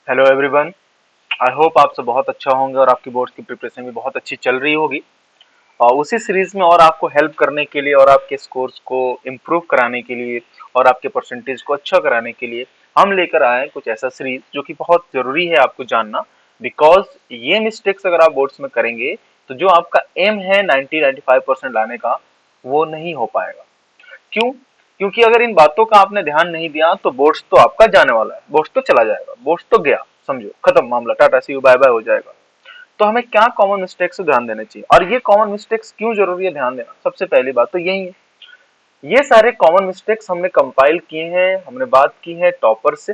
Hello everyone. I hope आप सब बहुत अच्छा होंगे और आपकी बोर्ड की प्रिपरेशन भी बहुत अच्छी चल रही होगी। और उसी सीरीज में और आपको हेल्प करने के लिए और आपके स्कोर्स को इम्प्रूव कराने के लिए और आपके परसेंटेज को अच्छा कराने के लिए हम लेकर आए हैं कुछ ऐसा सीरीज जो कि बहुत जरूरी है आपको जानना। बिकॉज ये मिस्टेक्स अगर आप बोर्ड्स में करेंगे तो जो आपका एम है 90-95% लाने का वो नहीं हो पाएगा। क्यों? क्योंकि अगर इन बातों का आपने ध्यान नहीं दिया तो बोर्ड्स तो आपका जाने वाला है, बोर्ड्स तो चला जाएगा, बोर्ड्स तो गया, समझो खत्म मामला, टाटा सी यू बाय बाय हो जाएगा। तो हमें क्या कॉमन मिस्टेक्स से ध्यान देना चाहिए और ये कॉमन मिस्टेक्स क्यों जरूरी है ध्यान देना, सबसे पहली बात तो यही है। ये सारे कॉमन मिस्टेक्स हमने कंपाइल किए हैं, हमने बात की है टॉपर से।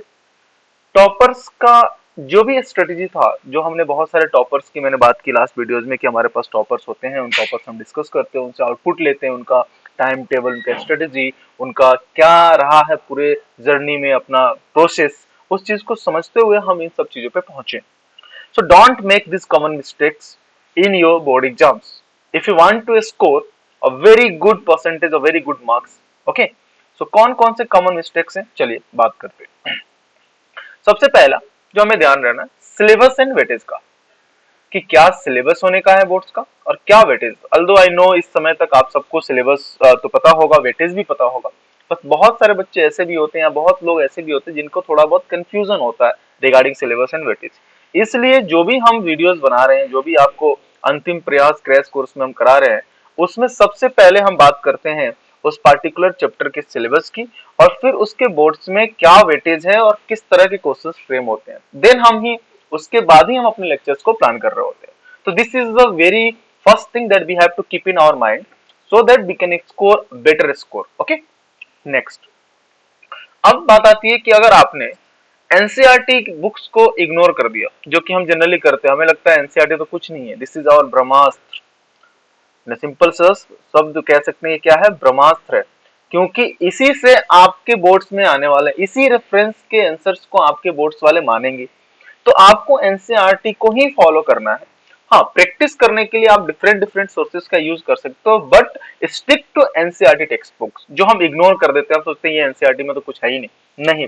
टॉपर्स का जो भी स्ट्रेटेजी था, जो हमने बहुत सारे टॉपर्स की मैंने बात की लास्ट वीडियोस में कि हमारे पास टॉपर्स होते हैं, उन टॉपर्स हम डिस्कस करते हैं, उनसे आउटपुट लेते हैं, उनका टाइम टेबल, उनका स्ट्रेटेजी, उनका क्या रहा है पूरे जर्नी में अपना प्रोसेस, उस चीज को समझते हुए हम इन सब चीजों पे पहुंचे। So don't make this common mistakes in your board exams if you want to score a very good percentage, a very good marks. Okay, so कौन कौन से कॉमन मिस्टेक्स हैं, चलिए बात करते हैं। सबसे पहला जो हमें ध्यान रहना है, सिलेबस एंड वेटेज का, कि क्या सिलेबस होने का है बोर्ड्स का और क्या वेटेज। अल्दो आई नो इस समय तक आप सबको सिलेबस तो पता होगा, वेटेज भी पता होगा, बस बहुत सारे बच्चे ऐसे भी होते हैं या बहुत लोग ऐसे भी होते हैं जिनको थोड़ा बहुत कंफ्यूजन होता है रिगार्डिंग सिलेबस एंड वेटेज। इसलिए जो भी हम वीडियोस बना रहे हैं, जो भी आपको अंतिम प्रयास क्रैश कोर्स में हम करा रहे हैं, उसमें सबसे पहले हम बात करते हैं उस पार्टिकुलर चैप्टर के सिलेबस की और फिर उसके बोर्ड्स में क्या वेटेज है और किस तरह के क्वेश्चंस फ्रेम होते हैं। देन हम ही उसके बाद ही हम अपने लेक्चर्स को प्लान कर रहे होते हैं। तो this is the very first thing that we have to keep in our mind so that we can score better score. Okay, next अब बात आती है कि अगर आपने एनसीईआरटी बुक्स को इग्नोर कर दिया, जो कि हम जनरली करते हैं, हमें लगता है एनसीईआरटी तो कुछ नहीं है, this is our Brahmastra. Simple शब्द कह सकते हैं क्या है, ब्रह्मास्त्र है। क्योंकि इसी से आपके बोर्ड्स में आने वाले, इसी रेफरेंस के आंसर्स को आपके बोर्ड्स वाले मानेंगे। तो आपको एनसीईआरटी को ही फॉलो करना है। हाँ, प्रैक्टिस करने के लिए आप डिफरेंट डिफरेंट सोर्सेज का यूज कर सकते हो, but stick to NCERT textbooks, जो हम इग्नोर कर देते हैं। हम सोचते हैं ये एनसीईआरटी में तो कुछ है ही नहीं। नहीं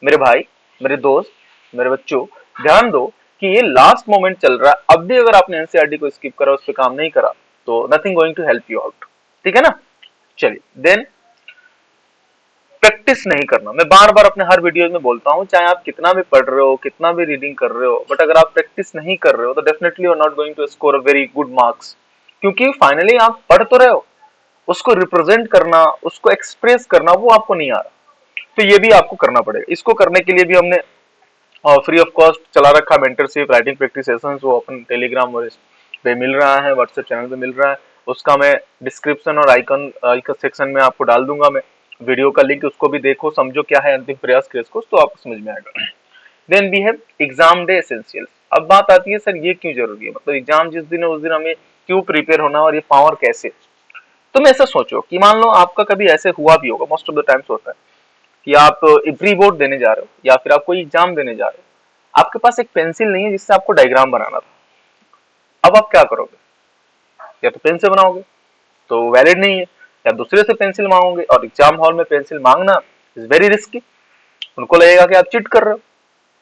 मेरे भाई, मेरे दोस्त, मेरे बच्चों, ध्यान दो कि ये लास्ट मोमेंट चल रहा है। अब भी अगर आपने एनसीईआरटी को स्किप करा, उस पर काम नहीं करा, तो nothing going to help you out. ठीक है ना? चलिए, देन प्रैक्टिस नहीं करना, मैं बार बार अपने हर वीडियो में बोलता हूँ, चाहे आप कितना भी पढ़ रहे हो, कितना भी रीडिंग कर रहे हो, बट अगर आप प्रैक्टिस नहीं कर रहे हो तो definitely you are not going to score a very good marks. क्योंकि फाइनली आप पढ़ तो रहे हो, उसको रिप्रेजेंट करना, उसको एक्सप्रेस करना, वो आपको नहीं आ रहा। तो ये भी आपको करना पड़ेगा। इसको करने के लिए भी हमने फ्री ऑफ कॉस्ट चला रखा मेंटरशिप, राइटिंग प्रैक्टिस सेशंस, वो अपन टेलीग्राम और इस पे मिल रहा है, व्हाट्सएप चैनल पे मिल रहा है। उसका मैं डिस्क्रिप्शन और आइकन सेक्शन में आपको डाल दूंगा, मैं वीडियो का लिंक, उसको भी देखो, समझो क्या है अंतिम प्रयास क्रैश कोर्स, तो आपको समझ में आएगा। Then we have exam day essentials. अब बात आती है सर ये क्यों जरूरी है, मतलब एग्जाम जिस दिन है उस दिन हमें क्यों प्रिपेयर होना और ये पावर कैसे। तुम ऐसा सोचो कि मान लो आपका कभी ऐसे हुआ भी होगा, मोस्ट ऑफ द टाइम्स होता है कि आप प्री बोर्ड देने जा रहे हो या फिर आप कोई एग्जाम देने जा रहे हो, आपके पास एक पेंसिल नहीं है जिससे आपको डायग्राम बनाना था। अब आप क्या करोगे? या तो पेन से बनाओगे, तो वैलिड नहीं है, या दूसरे से पेंसिल मांगोगे, और एग्जाम हॉल में पेंसिल मांगना इज वेरी रिस्की। उनको लगेगा कि आप चिट कर रहे हो,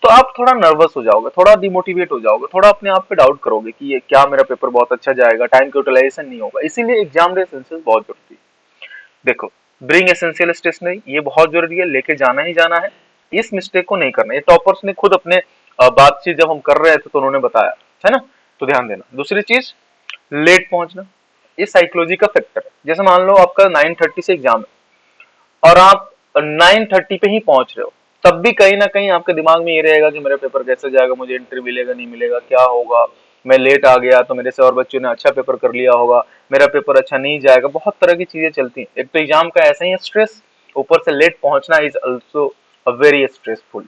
तो आप थोड़ा नर्वस हो जाओगे, थोड़ा डिमोटिवेट हो जाओगे, थोड़ा अपने आप पे डाउट करोगे कि ये क्या मेरा पेपर बहुत अच्छा जाएगा, टाइम की यूटिलाइजेशन नहीं होगा। इसीलिए एग्जाम डे एसेंशियल्स बहुत जरूरी है। देखो, ब्रिंग एसेंशियल स्टेशनरी, ये बहुत जरूरी है, लेके जाना ही जाना है। इस मिस्टेक को नहीं करना। ये टॉपर्स ने खुद अपने बातचीत जब हम कर रहे थे तो उन्होंने बताया है ना, तो ध्यान देना। दूसरी चीज, लेट पहुंचना, ये साइकोलॉजी का फैक्टर है। जैसे मान लो आपका 9:30 से एग्जाम है और आप 9:30 पे ही पहुंच रहे हो, तब भी कहीं ना कहीं आपके दिमाग में ये रहेगा कि मेरा पेपर कैसे जाएगा, मुझे एंट्री मिलेगा नहीं मिलेगा, क्या होगा, मैं लेट आ गया तो मेरे से और बच्चों ने अच्छा पेपर कर लिया होगा, मेरा पेपर अच्छा नहीं जाएगा। बहुत तरह की चीजें चलती हैं। एक तो एग्जाम का ऐसा ही स्ट्रेस, ऊपर से लेट पहुंचना is also a very stressful.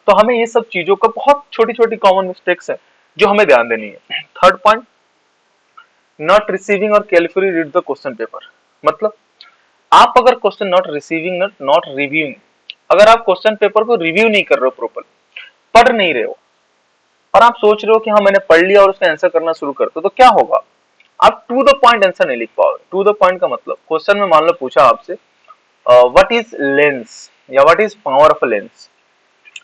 तो हमें ये सब चीजों का, बहुत छोटी छोटी कॉमन मिस्टेक्स है जो हमें ध्यान देनी है। थर्ड पॉइंट, नॉट रिसीविंग और carefully read the question paper. मतलब आप अगर question not receiving, not reviewing, अगर आप क्वेश्चन पेपर को रिव्यू नहीं कर रहे हो प्रॉपर, पढ़ नहीं रहे हो, और आप सोच रहे हो कि हाँ मैंने पढ़ लिया और उसका आंसर करना शुरू कर दो, तो क्या होगा? आप टू द पॉइंट आंसर नहीं लिख पाओगे। टू द पॉइंट का मतलब, क्वेश्चन में मान लो पूछा आपसे व्हाट इज लेंस या what is power of lens,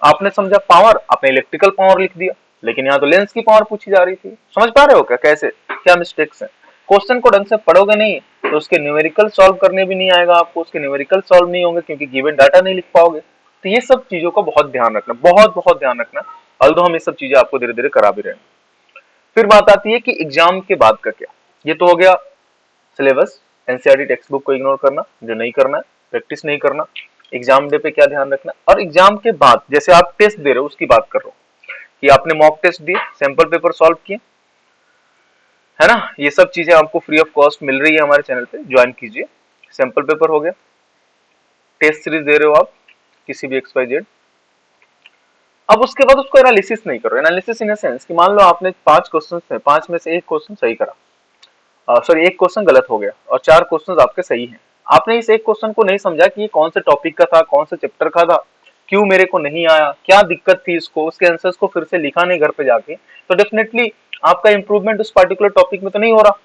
आपने समझा पावर, आपने इलेक्ट्रिकल पावर लिख दिया, लेकिन यहाँ तो लेंस की पावर पूछी जा रही थी। समझ पा रहे हो क्या कैसे क्या मिस्टेक्स है? क्वेश्चन को ढंग से पढ़ोगे नहीं तो उसके न्यूमेरिकल सॉल्व करने भी नहीं आएगा आपको, उसके न्यूमेरिकल सॉल्व नहीं होंगे क्योंकि गिवन डाटा नहीं लिख पाओगे। तो ये सब चीजों का बहुत ध्यान रखना, बहुत बहुत ध्यान रखना। अल्दो हम ये सब चीजें आपको धीरे धीरे करा भी रहे हैं। फिर बात आती है कि एग्जाम के बाद का क्या। ये तो हो गया सिलेबस, एनसीईआरटी टेक्स्ट बुक को इग्नोर करना, जो नहीं करना है, प्रैक्टिस नहीं करना, एग्जाम डे पे क्या ध्यान रखना। और एग्जाम के बाद जैसे आप टेस्ट दे रहे हो उसकी बात कर रहा हूँ कि आपने मॉक टेस्ट दिए, सैंपल पेपर सॉल्व किए, है ना, ये सब चीजें आपको फ्री ऑफ कॉस्ट मिल रही है हमारे चैनल पे, ज्वाइन कीजिए। सैंपल पेपर हो गया, टेस्ट सीरीज दे रहे हो आप किसी भी XYZ। अब उसके बाद उसको एनालिसिस नहीं करो, एनालिसिस इन सेंस कि मान लो आपने 5 क्वेश्चन थे, 5 में से एक क्वेश्चन सही करा, सॉरी एक क्वेश्चन गलत हो गया और 4 क्वेश्चन आपके सही हैं। आपने इस एक क्वेश्चन को नहीं समझा कि ये कौन से टॉपिक का था, कौन से चैप्टर का था, क्यों मेरे को नहीं आया, क्या दिक्कत थी इसको, उसके आंसर्स को फिर से लिखा नहीं घर पे जाके, तो डेफिनेटली आपका इंप्रूवमेंट उस पर्टिकुलर टॉपिक में तो नहीं हो रहा।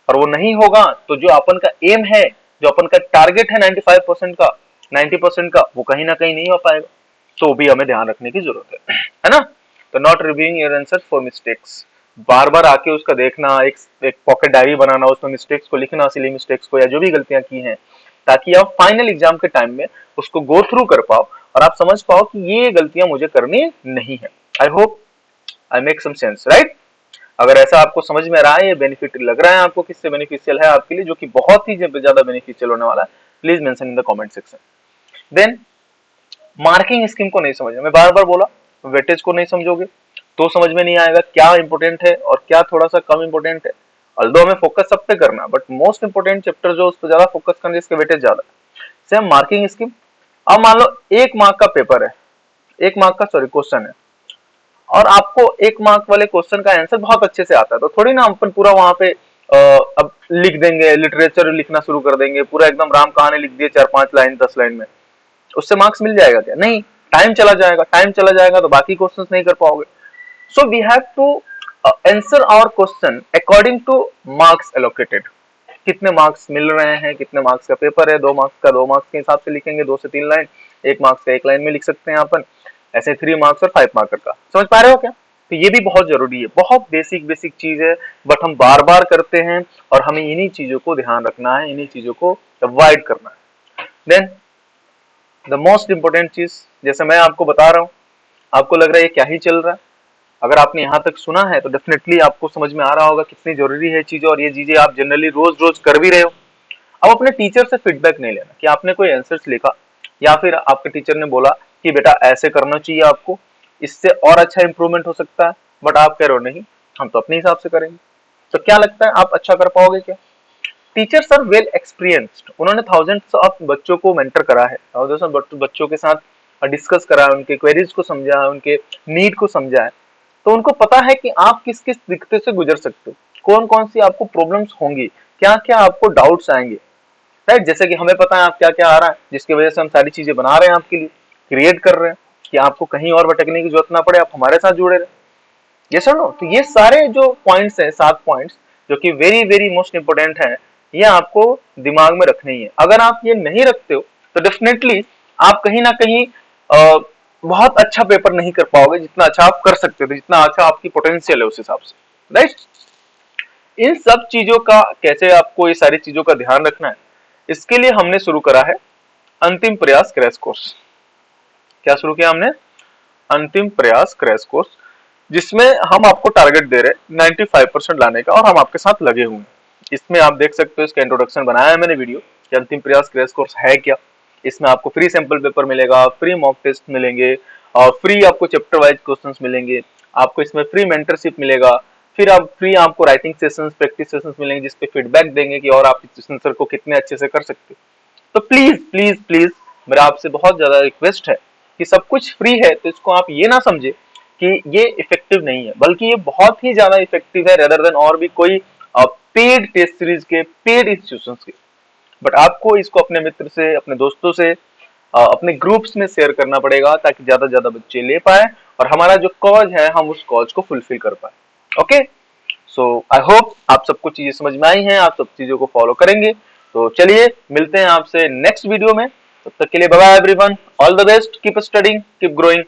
और वो नहीं होगा तो जो अपन का एम है, जो अपन का टारगेट है 95% का, 90% का, वो कहीं ना कहीं नहीं हो पाएगा। तो भी हमें ध्यान रखने की जरूरत है ना। तो not reviewing your answer for mistakes, बार बार आके उसका देखना, एक पॉकेट डायरी बनाना, उसमें मिस्टेक्स को लिखना, सिली मिस्टेक्स को या जो भी गलतियां की हैं, ताकि आप फाइनल एग्जाम के टाइम में उसको गो थ्रू कर पाओ और आप समझ पाओ कि ये गलतियां मुझे करनी नहीं है। I hope I make some sense, right? अगर ऐसा आपको समझ में आ रहा है, ये बेनिफिट लग रहा है आपको, किससे बेनिफिशियल है आपके लिए, जो कि बहुत ही ज्यादा बेनिफिशियल होने वाला है, please mention in the comment section. Then marking scheme को नहीं समझा, मैं बार बार बोला, वेटेज को नहीं समझोगे तो समझ में नहीं आएगा क्या इंपॉर्टेंट है और क्या थोड़ा सा कम इंपॉर्टेंट है। अल्दो हमें फोकस सब पे करना, बट मोस्ट इंपोर्टेंट चैप्टर जो उस पर ज्यादा फोकस करना जिसके वेटेज ज्यादा है। सेम मार्किंग स्कीम, अब मान लो 1 मार्क का पेपर है, 1 मार्क का सॉरी क्वेश्चन है, और आपको 1 मार्क वाले क्वेश्चन का आंसर बहुत अच्छे से आता है, तो थोड़ी ना अपन पूरा वहां पे अब लिख देंगे, लिटरेचर लिखना शुरू कर देंगे, पूरा एकदम राम कहानी लिख दिए 4-5 लाइन 10 लाइन में, उससे मार्क्स मिल जाएगा क्या? नहीं, टाइम चला जाएगा, टाइम चला जाएगा तो बाकी क्वेश्चंस नहीं कर पाओगे। So we have to answer our question according to marks allocated. कितने मार्क्स मिल रहे हैं, कितने मार्क्स का पेपर है, 2 मार्क्स का 2 मार्क्स के हिसाब से लिखेंगे, 2 से 3 लाइन, 1 मार्क्स का 1 लाइन में लिख सकते हैं अपन, ऐसे 3 मार्क्स और 5 मार्कर का। समझ पा रहे हो क्या? तो ये भी बहुत जरूरी है, बहुत बेसिक बेसिक चीज है, बट हम बार बार करते हैं और हमें इन्हीं चीजों को ध्यान रखना है, इन्हीं चीजों को अवॉइड करना है। देन द मोस्ट इंपोर्टेंट चीज, जैसे मैं आपको बता रहा हूँ, आपको लग रहा है ये क्या ही चल रहा है, अगर आपने यहाँ तक सुना है तो डेफिनेटली आपको समझ में आ रहा होगा कितनी जरूरी है चीजें, और ये चीजें आप जनरली रोज रोज कर भी रहे हो। अब अपने टीचर से फीडबैक नहीं लेना कि आपने कोई आंसर्स लिखा या फिर आपके टीचर ने बोला कि बेटा ऐसे करना चाहिए आपको, इससे और अच्छा इंप्रूवमेंट हो सकता है, बट आप कह रहे हो नहीं हम तो अपने हिसाब से करेंगे। तो क्या लगता है आप अच्छा कर पाओगे क्या? टीचर्स आर वेल एक्सपीरियंस्ड, उन्होंने थाउजेंड्स ऑफ बच्चों को मेंटर करा है, थाउजेंड्स ऑफ बच्चों के साथ डिस्कस करा है, उनके क्वेरीज को समझा है, उनके नीड को समझा है, तो उनको पता है कि आप किस किस दिक्कत से गुजर सकते हो, कौन कौन सी आपको प्रॉब्लम्स होंगी, क्या क्या आपको डाउट्स आएंगे, राइट? जैसे कि हमें पता है आप क्या क्या आ रहा है, जिसकी वजह से हम सारी चीजें बना रहे हैं आपके लिए, क्रिएट कर रहे हैं कि आपको कहीं और भटकने की जरूरत ना पड़े, आप हमारे साथ जुड़े रहे। ये सर नो, तो ये सारे जो पॉइंट्स हैं, 7 पॉइंट्स जो कि वेरी वेरी मोस्ट इंपोर्टेंट है, ये आपको दिमाग में रखने ही है। अगर आप ये नहीं रखते हो तो डेफिनेटली आप कहीं ना कहीं बहुत अच्छा पेपर नहीं कर पाओगे, जितना अच्छा आप कर सकते थे, जितना अच्छा आपकी पोटेंशियल है उस हिसाब से, राइट? इन सब चीजों का कैसे आपको ये सारी चीजों का ध्यान रखना है, इसके लिए हमने शुरू करा है अंतिम प्रयास क्रैश कोर्स। क्या शुरू किया हमने? अंतिम प्रयास क्रैश कोर्स, जिसमें हम आपको टारगेट दे रहे हैं 95% लाने का, और हम आपके साथ लगे हुए हैं। इसमें आप देख सकते हो, इसका इंट्रोडक्शन बनाया है मैंने वीडियो कि अंतिम प्रयास क्रैश कोर्स है क्या। इसमें आपको फ्री सैंपल पेपर मिलेगा, फ्री मॉक टेस्ट मिलेंगे, और फ्री आपको चैप्टर वाइज क्वेश्चंस मिलेंगे, आपको इसमें फ्री मेंटरशिप मिलेगा, फिर आप फ्री आपको राइटिंग सेशंस, प्रैक्टिस सेशंस मिलेंगे, जिसपे फीडबैक देंगे कि और आप इस आंसर को कितने अच्छे से कर सकते हो। तो प्लीज प्लीज प्लीज मेरा आपसे बहुत ज्यादा रिक्वेस्ट है कि सब कुछ फ्री है तो इसको आप ये ना समझे कि ये इफेक्टिव नहीं है, बल्कि ये बहुत ही ज्यादा इफेक्टिव है रेदर देन और भी कोई पेड टेस्ट सीरीज के, पेड इंस्टीट्यूशंस के। बट आपको इसको अपने मित्र से, अपने दोस्तों से, अपने ग्रुप्स में शेयर करना पड़ेगा ताकि ज्यादा से ज्यादा बच्चे ले पाए और हमारा जो कॉज है हम उस कॉज को फुलफिल कर पाए। ओके, सो आई होप आप सबको चीजें समझ में आई हैं, आप सब चीजों को फॉलो करेंगे। तो चलिए मिलते हैं आपसे नेक्स्ट वीडियो में, तब तक के लिए bye bye everyone, all the best, keep studying, keep growing.